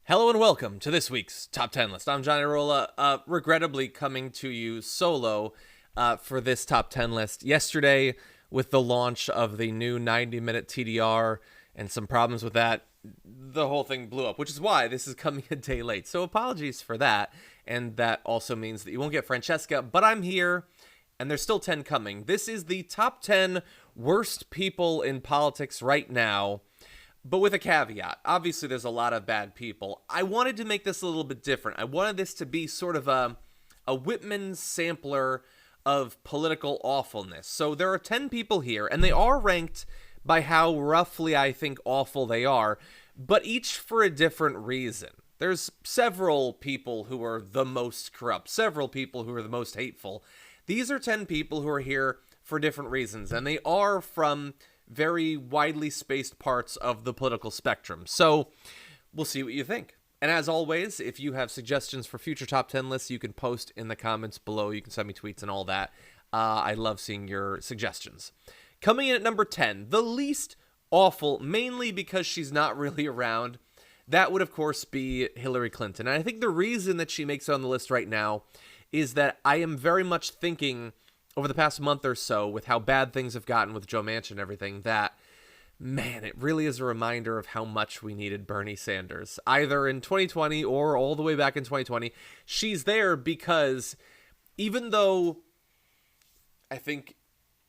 Hello and welcome to this week's Top 10 list. I'm John Iadarola, regrettably coming to you solo for this Top 10 list. Yesterday, with the launch of the new 90-minute TDR and some problems with that, the whole thing blew up, which is why this is coming a day late. So apologies for that, and that also means that you won't get Francesca, but I'm here, and there's still 10 coming. This is the Top 10 worst people in politics right now. But with a caveat, obviously there's a lot of bad people. I wanted to make this a little bit different. I wanted this to be sort of a Whitman sampler of political awfulness. So there are 10 people here, and they are ranked by how roughly I think awful they are, but each for a different reason. There's several people who are the most corrupt, several people who are the most hateful. These are 10 people who are here for different reasons, and they are from very widely spaced parts of the political spectrum. So we'll see what you think. And as always, if you have suggestions for future top 10 lists, you can post in the comments below. You can send me tweets and all that. I love seeing your suggestions. Coming in at number 10, the least awful, mainly because she's not really around. That would, of course, be Hillary Clinton. And I think the reason that she makes it on the list right now is that I am very much thinking over the past month or so, with how bad things have gotten with Joe Manchin and everything, that, man, it really is a reminder of how much we needed Bernie Sanders. Either in 2020 or all the way back in 2020. She's there because even though I think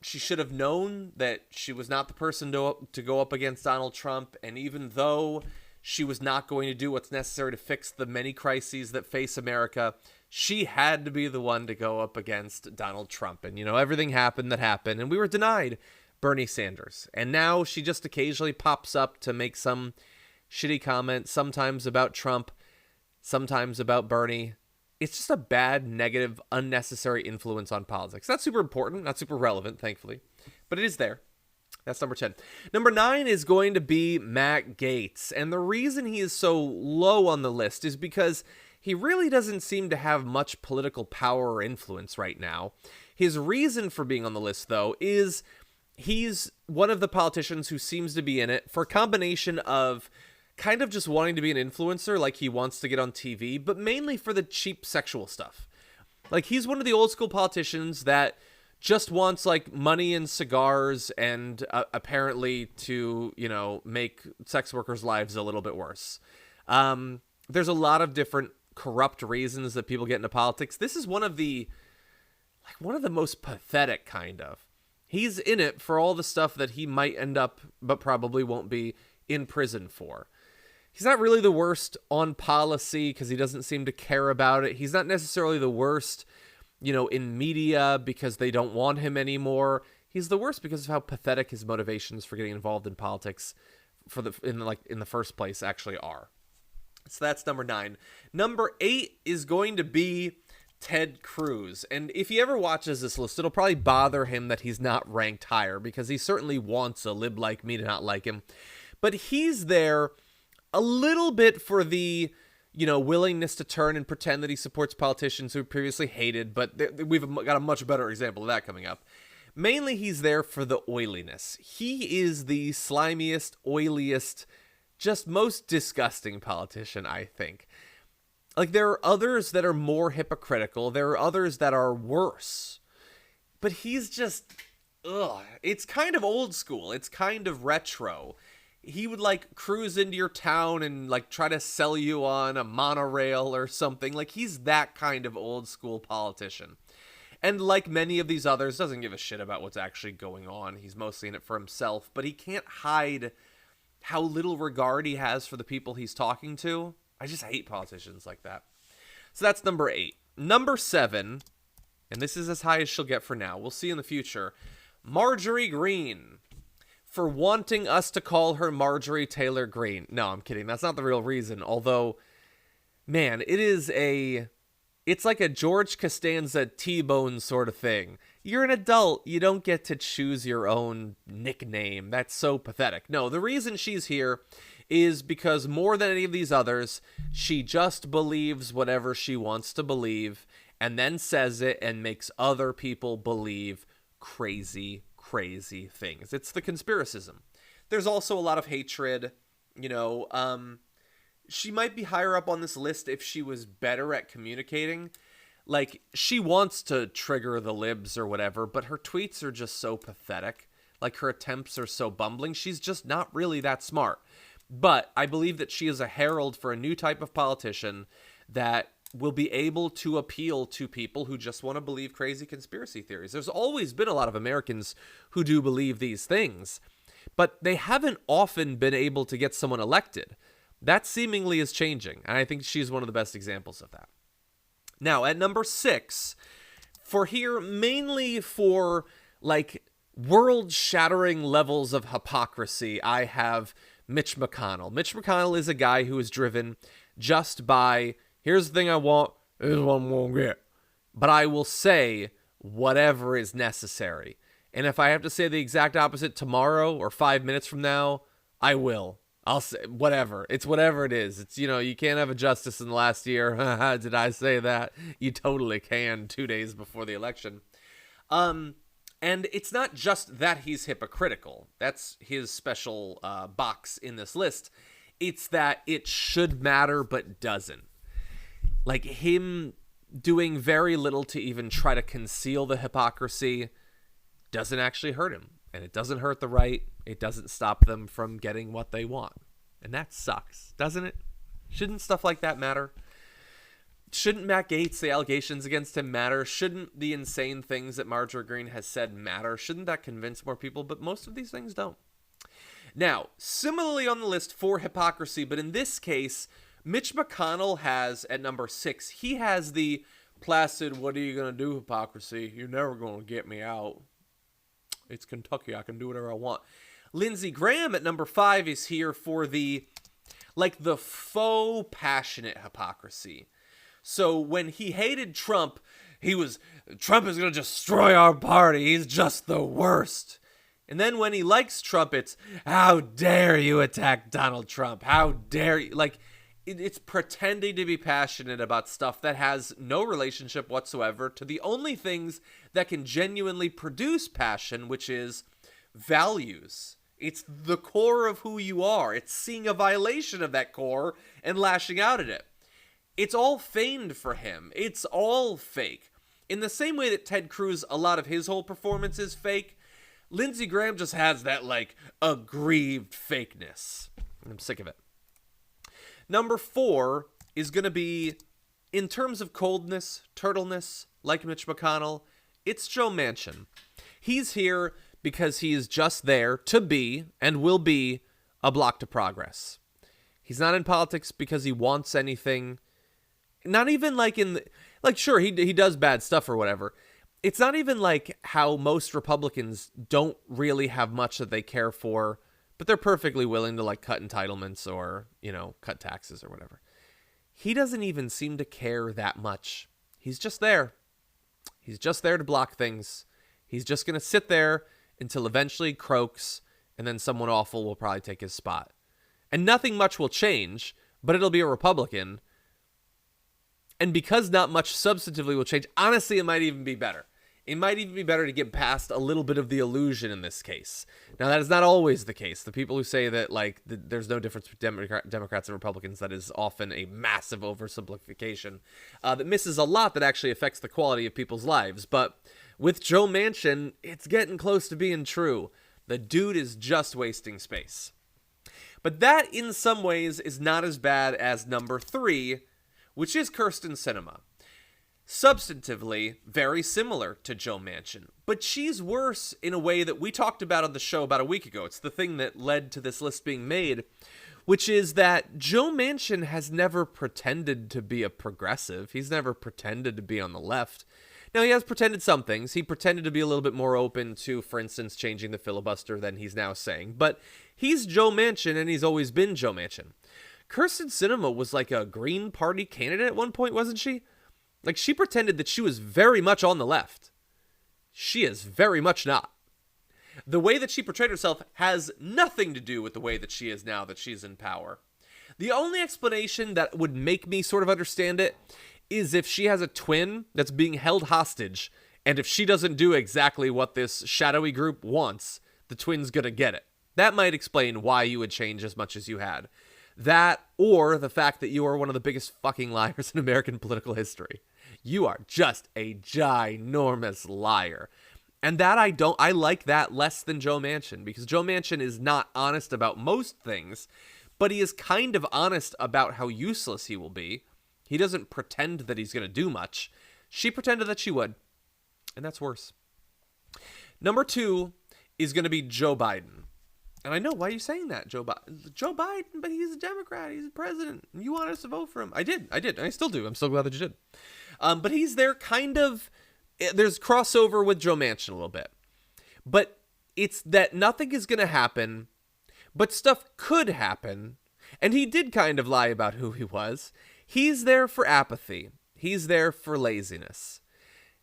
she should have known that she was not the person to go up against Donald Trump, and even though she was not going to do what's necessary to fix the many crises that face America, she had to be the one to go up against Donald Trump. And, everything happened that happened, and we were denied Bernie Sanders. And now she just occasionally pops up to make some shitty comment, sometimes about Trump, sometimes about Bernie. It's just a bad, negative, unnecessary influence on politics. Not super important, not super relevant, thankfully, but it is there. That's number 10. Number 9 is going to be Matt Gaetz. And the reason he is so low on the list is because he really doesn't seem to have much political power or influence right now. His reason for being on the list, though, is he's one of the politicians who seems to be in it for a combination of kind of just wanting to be an influencer, like he wants to get on TV, but mainly for the cheap sexual stuff. Like, he's one of the old school politicians that just wants like money and cigars and apparently to, make sex workers' lives a little bit worse. There's a lot of different corrupt reasons that people get into politics. This is one of the most pathetic kind of. He's in it for all the stuff that he might end up, but probably won't be, in prison for. He's not really the worst on policy because he doesn't seem to care about it. He's not necessarily the worst in media because they don't want him anymore. He's the worst because of how pathetic his motivations for getting involved in politics in the first place actually are. So that's number 9. Number 8 is going to be Ted Cruz. And if he ever watches this list, it'll probably bother him that he's not ranked higher because he certainly wants a lib like me to not like him. But he's there a little bit for the willingness to turn and pretend that he supports politicians who previously hated, but we've got a much better example of that coming up. Mainly, he's there for the oiliness. He is the slimiest, oiliest, just most disgusting politician, I think. Like, there are others that are more hypocritical. There are others that are worse. But he's just, it's kind of old school. It's kind of retro. He would cruise into your town and try to sell you on a monorail or something. Like, he's that kind of old school politician. And like many of these others, doesn't give a shit about what's actually going on. He's mostly in it for himself, but he can't hide how little regard he has for the people he's talking to. I just hate politicians like that. So that's number 8. Number 7, and this is as high as she'll get for now. We'll see in the future. Marjorie Greene. For wanting us to call her Marjorie Taylor Greene. No, I'm kidding. That's not the real reason. Although, man, it's like a George Costanza T-Bone sort of thing. You're an adult. You don't get to choose your own nickname. That's so pathetic. No, the reason she's here is because more than any of these others, she just believes whatever she wants to believe and then says it and makes other people believe crazy things. It's the conspiracism. There's also a lot of hatred, she might be higher up on this list if she was better at communicating. Like, she wants to trigger the libs or whatever, but her tweets are just so pathetic. Like, her attempts are so bumbling. She's just not really that smart. But I believe that she is a herald for a new type of politician that will be able to appeal to people who just want to believe crazy conspiracy theories. There's always been a lot of Americans who do believe these things, but they haven't often been able to get someone elected. That seemingly is changing, and I think she's one of the best examples of that. Now, at number 6, mainly for, like, world-shattering levels of hypocrisy, I have Mitch McConnell. Mitch McConnell is a guy who is driven just by, here's the thing I want, here's what I'm going to get. But I will say whatever is necessary. And if I have to say the exact opposite tomorrow or 5 minutes from now, I will. I'll say whatever. It's whatever it is. It's, you can't have a justice in the last year. Did I say that? You totally can 2 days before the election. And it's not just that he's hypocritical. That's his special box in this list. It's that it should matter but doesn't. Like, him doing very little to even try to conceal the hypocrisy doesn't actually hurt him. And it doesn't hurt the right. It doesn't stop them from getting what they want. And that sucks, doesn't it? Shouldn't stuff like that matter? Shouldn't Matt Gaetz, the allegations against him, matter? Shouldn't the insane things that Marjorie Greene has said matter? Shouldn't that convince more people? But most of these things don't. Now, similarly on the list for hypocrisy, but in this case, Mitch McConnell has, at number 6, he has the placid, what are you going to do, hypocrisy? You're never going to get me out. It's Kentucky. I can do whatever I want. Lindsey Graham at number 5 is here for the faux passionate hypocrisy. So when he hated Trump, Trump is going to destroy our party. He's just the worst. And then when he likes Trump, it's, how dare you attack Donald Trump? How dare you? Like, it's pretending to be passionate about stuff that has no relationship whatsoever to the only things that can genuinely produce passion, which is values. It's the core of who you are. It's seeing a violation of that core and lashing out at it. It's all feigned for him. It's all fake. In the same way that Ted Cruz, a lot of his whole performance is fake, Lindsey Graham just has that, like, aggrieved fakeness. I'm sick of it. Number 4 is going to be, in terms of coldness, turtleness, like Mitch McConnell, it's Joe Manchin. He's here because he is just there to be, and will be, a block to progress. He's not in politics because he wants anything. Not even like sure, he does bad stuff or whatever. It's not even like how most Republicans don't really have much that they care for, but they're perfectly willing to, like, cut entitlements or, cut taxes or whatever. He doesn't even seem to care that much. He's just there. He's just there to block things. He's just going to sit there until eventually croaks, and then someone awful will probably take his spot. And nothing much will change, but it'll be a Republican. And because not much substantively will change, honestly, it might even be better. It might even be better to get past a little bit of the illusion in this case. Now, that is not always the case. The people who say that, like, there's no difference between Democrats and Republicans, that is often a massive oversimplification that misses a lot that actually affects the quality of people's lives. But with Joe Manchin, it's getting close to being true. The dude is just wasting space. But that, in some ways, is not as bad as number 3, which is Kyrsten Sinema. Substantively, very similar to Joe Manchin, but she's worse in a way that we talked about on the show about a week ago. It's the thing that led to this list being made, which is that Joe Manchin has never pretended to be a progressive. He's never pretended to be on the left. Now, he has pretended some things. He pretended to be a little bit more open to, for instance, changing the filibuster than he's now saying. But he's Joe Manchin, and he's always been Joe Manchin. Kyrsten Sinema was like a Green Party candidate at one point, wasn't she? Like, she pretended that she was very much on the left. She is very much not. The way that she portrayed herself has nothing to do with the way that she is now that she's in power. The only explanation that would make me sort of understand it is if she has a twin that's being held hostage, and if she doesn't do exactly what this shadowy group wants, the twin's gonna get it. That might explain why you would change as much as you had. That, or the fact that you are one of the biggest fucking liars in American political history. You are just a ginormous liar. And that I like that less than Joe Manchin, because Joe Manchin is not honest about most things, but he is kind of honest about how useless he will be. He doesn't pretend that he's going to do much. She pretended that she would, and that's worse. Number 2 is going to be Joe Biden. And I know, why are you saying that, Joe Biden, but he's a Democrat, he's a president, and you want us to vote for him. I did, and I still do. I'm so glad that you did. But he's there kind of, there's crossover with Joe Manchin a little bit. But it's that nothing is going to happen, but stuff could happen. And he did kind of lie about who he was. He's there for apathy. He's there for laziness.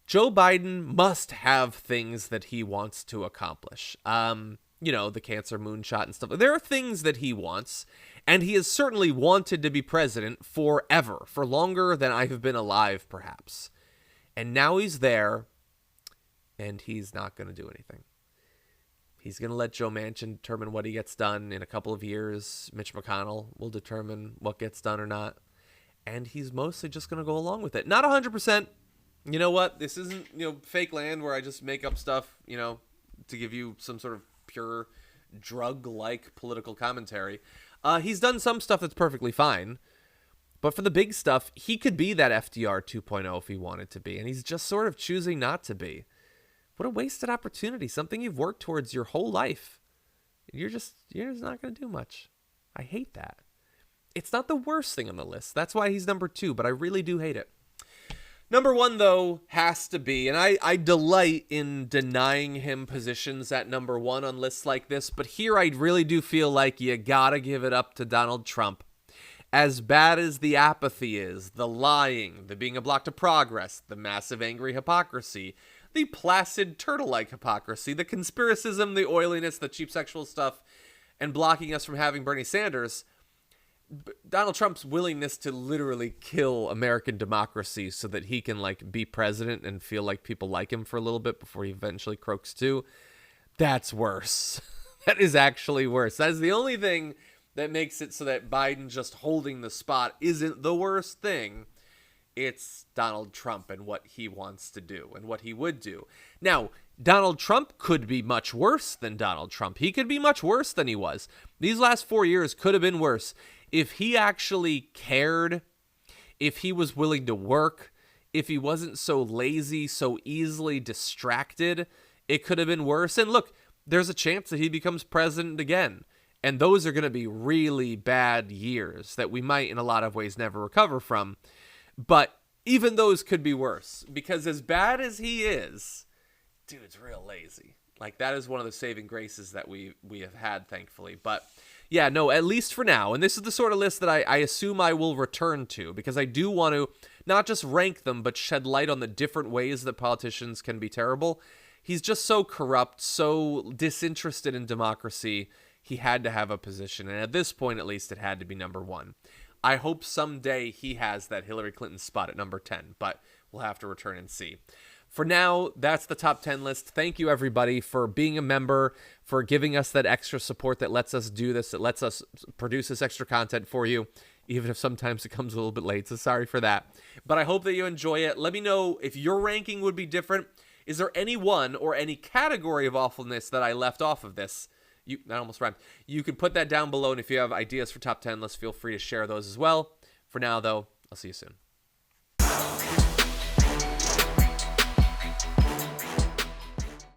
Joe Biden must have things that he wants to accomplish. The cancer moonshot and stuff. There are things that he wants, and he has certainly wanted to be president forever, for longer than I have been alive, perhaps. And now he's there, and he's not going to do anything. He's going to let Joe Manchin determine what he gets done. In a couple of years, Mitch Mcconnell will determine what gets done or not. And he's mostly just going to go along with it. Not 100%. You know what? This isn't, fake land where I just make up stuff, to give you some sort of pure drug-like political commentary. He's done some stuff that's perfectly fine. But for the big stuff, he could be that FDR 2.0 if he wanted to be. And he's just sort of choosing not to be. What a wasted opportunity. Something you've worked towards your whole life. You're just not going to do much. I hate that. It's not the worst thing on the list. That's why he's number 2, but I really do hate it. Number 1, though, has to be, and I delight in denying him positions at number 1 on lists like this, but here I really do feel like you gotta give it up to Donald Trump. As bad as the apathy is, the lying, the being a block to progress, the massive angry hypocrisy, the placid turtle-like hypocrisy, the conspiracism, the oiliness, the cheap sexual stuff, and blocking us from having Bernie Sanders, Donald Trump's willingness to literally kill American democracy so that he can be president and feel like people like him for a little bit before he eventually croaks too, that's worse. That is actually worse. That is the only thing that makes it so that Biden just holding the spot isn't the worst thing. It's Donald Trump and what he wants to do and what he would do. Now, Donald Trump could be much worse than Donald Trump. He could be much worse than he was. These last 4 years could have been worse. If he actually cared, if he was willing to work, if he wasn't so lazy, so easily distracted, it could have been worse. And look, there's a chance that he becomes president again. And those are going to be really bad years that we might, in a lot of ways, never recover from. But even those could be worse, because as bad as he is, dude's real lazy. That is one of the saving graces that we have had, thankfully. But yeah, no, at least for now. And this is the sort of list that I assume I will return to, because I do want to not just rank them, but shed light on the different ways that politicians can be terrible. He's just so corrupt, so disinterested in democracy. He had to have a position. And at this point, at least, it had to be number 1. I hope someday he has that Hillary Clinton spot at number 10, but we'll have to return and see. For now, that's the top 10 list. Thank you, everybody, for being a member, for giving us that extra support that lets us do this, that lets us produce this extra content for you, even if sometimes it comes a little bit late, so sorry for that. But I hope that you enjoy it. Let me know if your ranking would be different. Is there any one or any category of awfulness that I left off of this? That almost rhymed. You can put that down below, and if you have ideas for top 10 lists, feel free to share those as well. For now, though, I'll see you soon.